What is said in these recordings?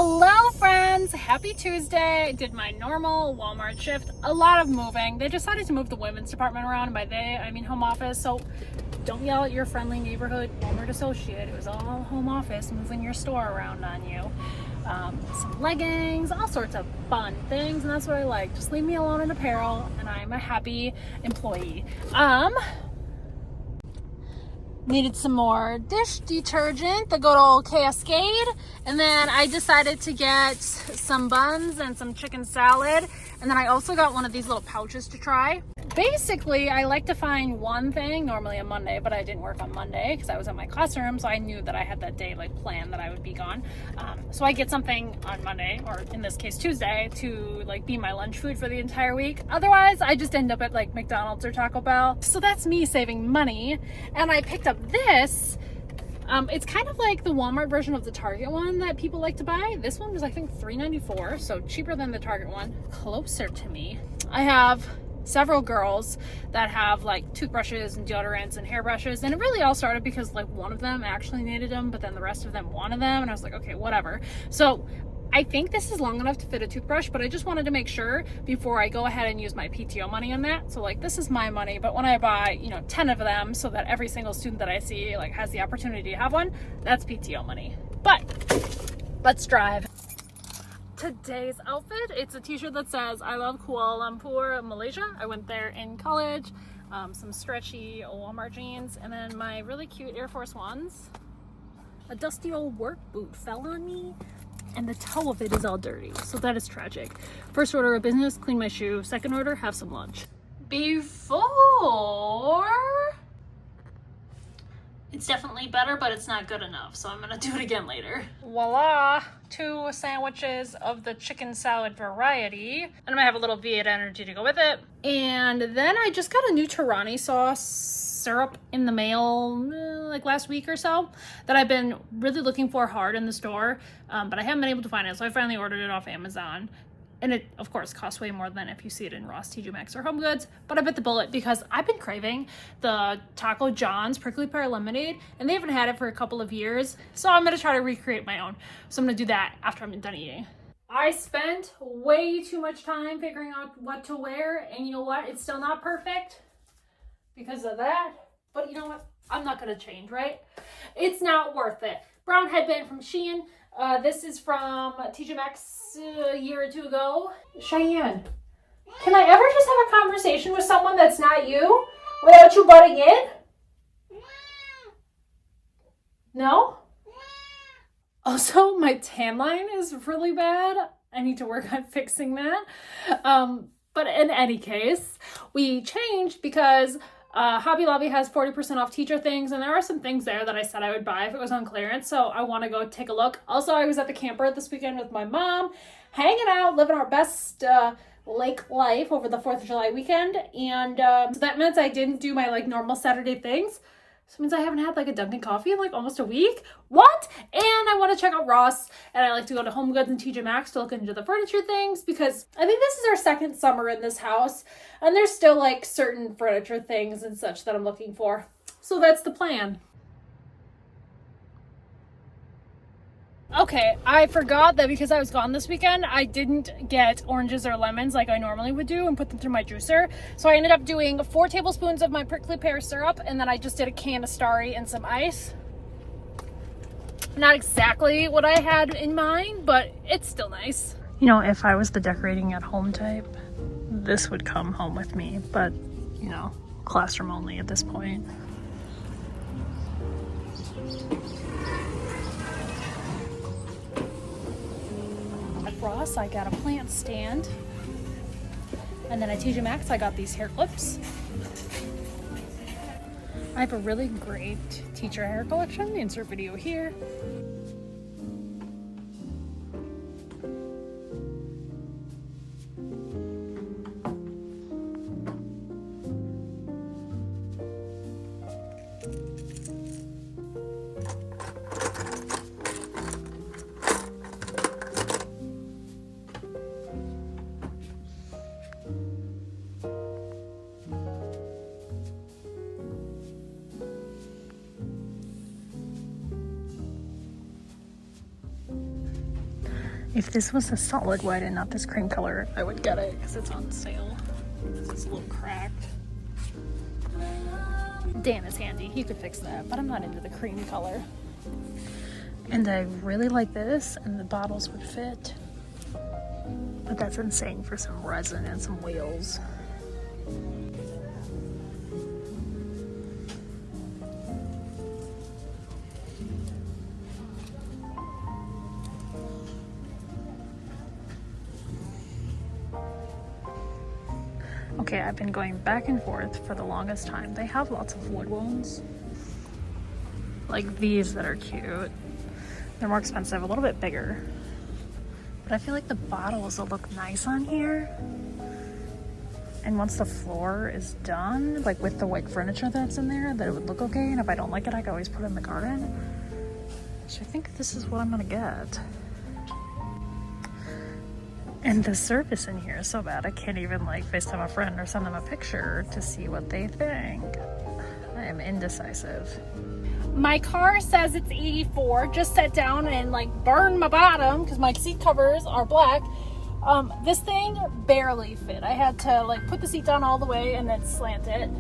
Hello friends, happy Tuesday. I did my normal Walmart shift, a lot of moving. They decided to move the women's department around, and by they I mean home office, so don't yell at your friendly neighborhood Walmart associate. It was all home office moving your store around on you. Some leggings, all sorts of fun things, and that's what I like. Just leave me alone in apparel and I'm a happy employee. Needed some more dish detergent, the good old Cascade, and then I decided to get some buns and some chicken salad, and then I also got one of these little pouches to try. Basically, I like to find one thing, normally on Monday, but I didn't work on Monday because I was at my classroom, so I knew that I had that day planned that I would be gone. So I get something on Monday, or in this case Tuesday, to be my lunch food for the entire week. Otherwise, I just end up at McDonald's or Taco Bell. So that's me saving money, and I picked up this. It's kind of like the Walmart version of the Target one that people like to buy. This one was, I think, $3.94, so cheaper than the Target one. Closer to me. I have several girls that have toothbrushes and deodorants and hairbrushes, and it really all started because one of them actually needed them, but then the rest of them wanted them, and I was like, okay, whatever. So I think this is long enough to fit a toothbrush, but I just wanted to make sure before I go ahead and use my PTO money on that. So this is my money, but when I buy 10 of them so that every single student that I see has the opportunity to have one, that's PTO money. But let's drive. Today's outfit, it's a t-shirt that says I love Kuala Lumpur, Malaysia. I went there in college. Some stretchy Walmart jeans, and then my really cute Air Force Ones. A dusty old work boot fell on me, and the toe of it is all dirty, so that is tragic. First order of business, clean my shoe. Second order, have some lunch. Before, it's definitely better, but it's not good enough, so I'm gonna do it again later. Voila, 2 sandwiches of the chicken salad variety, and I'm gonna have a little V8 energy to go with it. And then I just got a new Tirani sauce syrup in the mail last week or so that I've been really looking for hard in the store, but I haven't been able to find it, so I finally ordered it off Amazon. And it, of course, costs way more than if you see it in Ross, TJ Maxx, or Home Goods. But I bit the bullet because I've been craving the Taco John's Prickly Pear Lemonade, and they haven't had it for a couple of years. So I'm going to try to recreate my own. So I'm going to do that after I'm done eating. I spent way too much time figuring out what to wear, and you know what? It's still not perfect because of that. But you know what? I'm not going to change, right? It's not worth it. Brown headband from Shein. This is from TJ Maxx a year or two ago. Cheyenne, can I ever just have a conversation with someone that's not you without you butting in? No? Also, my tan line is really bad. I need to work on fixing that. But in any case, we changed because Hobby Lobby has 40% off teacher things, and there are some things there that I said I would buy if it was on clearance, so I want to go take a look. Also, I was at the camper this weekend with my mom, hanging out, living our best lake life over the 4th of July weekend, and so that meant I didn't do my normal Saturday things. So it means I haven't had a Dunkin' coffee in almost a week. What? And I want to check out Ross, and I like to go to Home Goods and TJ Maxx to look into the furniture things because I think this is our second summer in this house, and there's still certain furniture things and such that I'm looking for. So that's the plan. Okay, I forgot that because I was gone this weekend, I didn't get oranges or lemons like I normally would do and put them through my juicer. So I ended up doing 4 tablespoons of my prickly pear syrup, and then I just did a can of Starry and some ice. Not exactly what I had in mind, but it's still nice. If I was the decorating at home type, this would come home with me, but, classroom only at this point. Ross, I got a plant stand, and then at TJ Maxx I got these hair clips. I have a really great teacher hair collection. Insert video here. If this was a solid white and not this cream color, I would get it because it's on sale. It's a little cracked. Dan is handy. He could fix that, but I'm not into the cream color. And I really like this, and the bottles would fit. But that's insane for some resin and some wheels. Okay, I've been going back and forth for the longest time. They have lots of wood ones. Like these that are cute. They're more expensive, a little bit bigger. But I feel like the bottles will look nice on here. And once the floor is done, like with the white furniture that's in there, that it would look okay. And if I don't like it, I can always put it in the garden. So I think this is what I'm gonna get. And the service in here is so bad, I can't even like FaceTime a friend or send them a picture to see what they think. I am indecisive. My car says it's 84. Just sat down and like burned my bottom because my seat covers are black. This thing barely fit. I had to like put the seat down all the way and then slant it.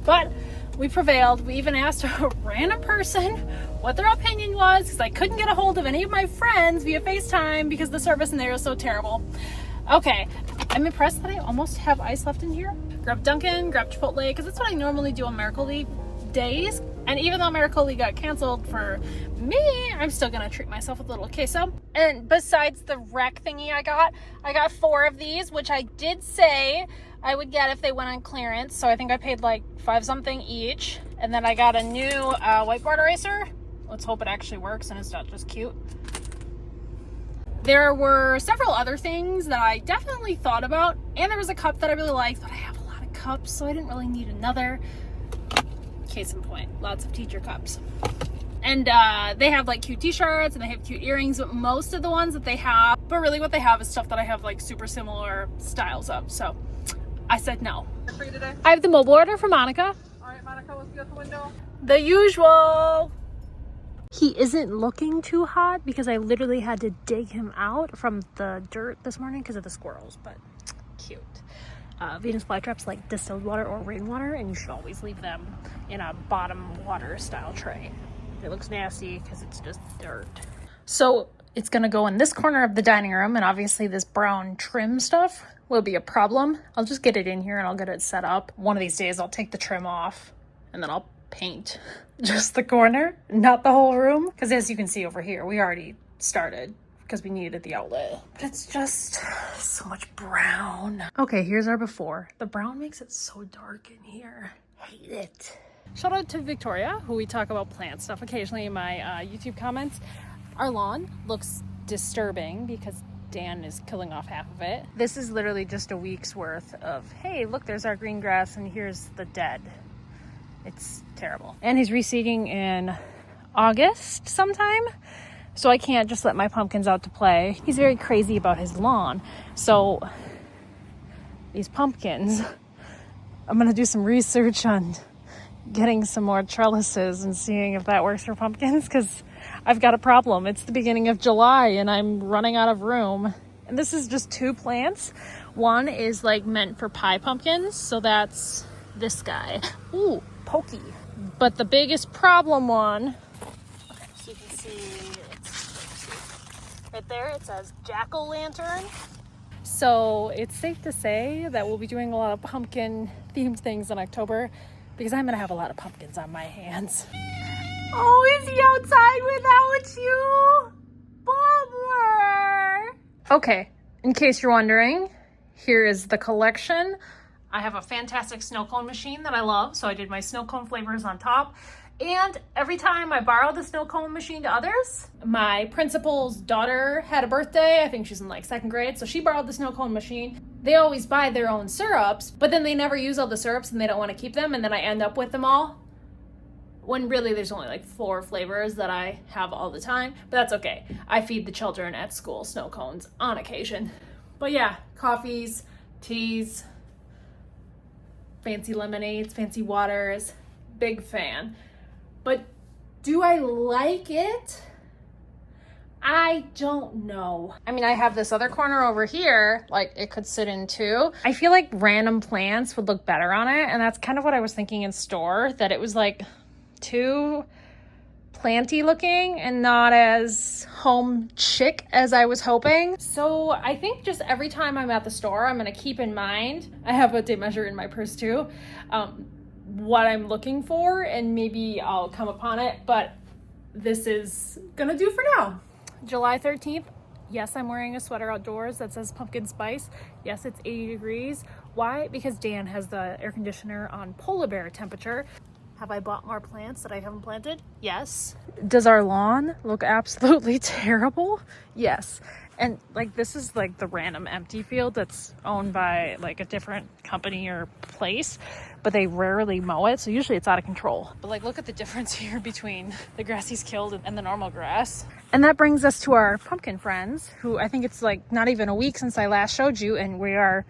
But we prevailed. We even asked a random person what their opinion was because I couldn't get a hold of any of my friends via FaceTime because the service in there is so terrible. Okay, I'm impressed that I almost have ice left in here. Grab Dunkin', grab Chipotle, because that's what I normally do on Miracle League days. And even though Miracle League got canceled for me, I'm still gonna treat myself with a little queso. And besides the wreck thingy I got 4 of these, which I did say I would get if they went on clearance. So I think I paid like $5 something each. And then I got a new whiteboard eraser. Let's hope it actually works and it's not just cute. There were several other things that I definitely thought about. And there was a cup that I really liked, but I have a lot of cups, so I didn't really need another. Case in point, lots of teacher cups. And they have like cute t-shirts and they have cute earrings, but most of the ones that they have, but really what they have is stuff that I have like super similar styles of. So I said no. For you today? I have the mobile order for Monica. All right, Monica, let's get at the window. The usual. He isn't looking too hot because I literally had to dig him out from the dirt this morning because of the squirrels, but cute. Venus flytraps like distilled water or rainwater, and you should always leave them in a bottom water style tray. It looks nasty because it's just dirt. So it's gonna go in this corner of the dining room, and obviously this brown trim stuff will be a problem. I'll just get it in here and I'll get it set up. One of these days I'll take the trim off and then I'll paint just the corner, not the whole room. Because as you can see over here, we already started because we needed the outlet. But it's just so much brown. Okay, here's our before. The brown makes it so dark in here. Hate it. Shout out to Victoria, who we talk about plant stuff occasionally in my YouTube comments. Our lawn looks disturbing because Dan is killing off half of it. This is literally just a week's worth of, hey, look, there's our green grass and here's the dead. It's terrible. And he's reseeding in August sometime. So I can't just let my pumpkins out to play. He's very crazy about his lawn. So these pumpkins, I'm gonna do some research on getting some more trellises and seeing if that works for pumpkins, because I've got a problem. It's the beginning of July and I'm running out of room. And this is just 2 plants. One is like meant for pie pumpkins. So that's this guy. Ooh, pokey. But the biggest problem one, okay, so you can see right there, it says jack-o'-lantern. So it's safe to say that we'll be doing a lot of pumpkin themed things in October because I'm gonna have a lot of pumpkins on my hands. Oh, is he outside without you? Bummer. Okay, in case you're wondering, here is the collection. I have a fantastic snow cone machine that I love, so I did my snow cone flavors on top. And every time I borrow the snow cone machine to others, my principal's daughter had a birthday. I think she's in like 2nd grade, so she borrowed the snow cone machine. They always buy their own syrups, but then they never use all the syrups and they don't want to keep them, and then I end up with them all. When really there's only like 4 flavors that I have all the time, but that's okay. I feed the children at school snow cones on occasion. But yeah, coffees, teas, fancy lemonades, fancy waters, big fan. But do I like it? I don't know. I mean, I have this other corner over here, like it could sit in too. I feel like random plants would look better on it. And that's kind of what I was thinking in store, that it was like too planty looking and not as home chic as I was hoping. So I think just every time I'm at the store, I'm gonna keep in mind, I have a tape measure in my purse too, what I'm looking for, and maybe I'll come upon it, but this is gonna do for now. July 13th. Yes, I'm wearing a sweater outdoors that says pumpkin spice. Yes, it's 80 degrees. Why? Because Dan has the air conditioner on polar bear temperature. Have I bought more plants that I haven't planted? Yes. Does our lawn look absolutely terrible? Yes. And like, this is like the random empty field that's owned by like a different company or place, but they rarely mow it. So usually it's out of control. But like, look at the difference here between the grass he's killed and the normal grass. And that brings us to our pumpkin friends, who I think it's like not even a week since I last showed you, and we are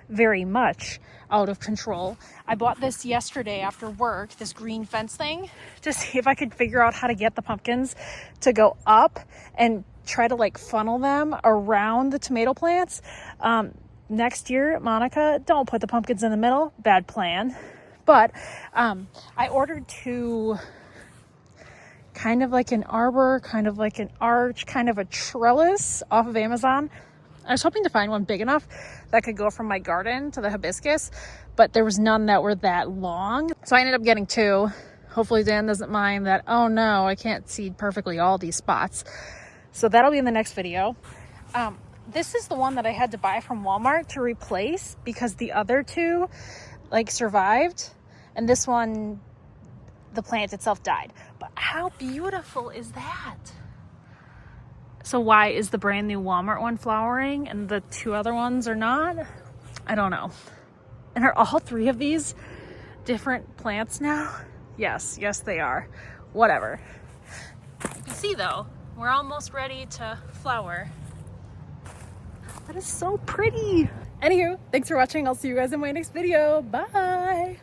very much out of control. I bought this yesterday after work, this green fence thing, to see if I could figure out how to get the pumpkins to go up and try to like funnel them around the tomato plants. Next year, Monica, don't put the pumpkins in the middle. Bad plan. But I ordered two, kind of like an arbor, kind of like an arch, kind of a trellis off of Amazon. I was hoping to find one big enough that could go from my garden to the hibiscus, but there was none that were that long. So I ended up getting two. Hopefully Dan doesn't mind that, oh no, I can't seed perfectly all these spots. So that'll be in the next video. This is the one that I had to buy from Walmart to replace because the other two like survived, and this one, the plant itself died. But how beautiful is that? So why is the brand new Walmart one flowering and the two other ones are not? I don't know. And are all three of these different plants now? Yes, they are. Whatever. You can see though, we're almost ready to flower. That is so pretty. Anywho, thanks for watching. I'll see you guys in my next video. Bye.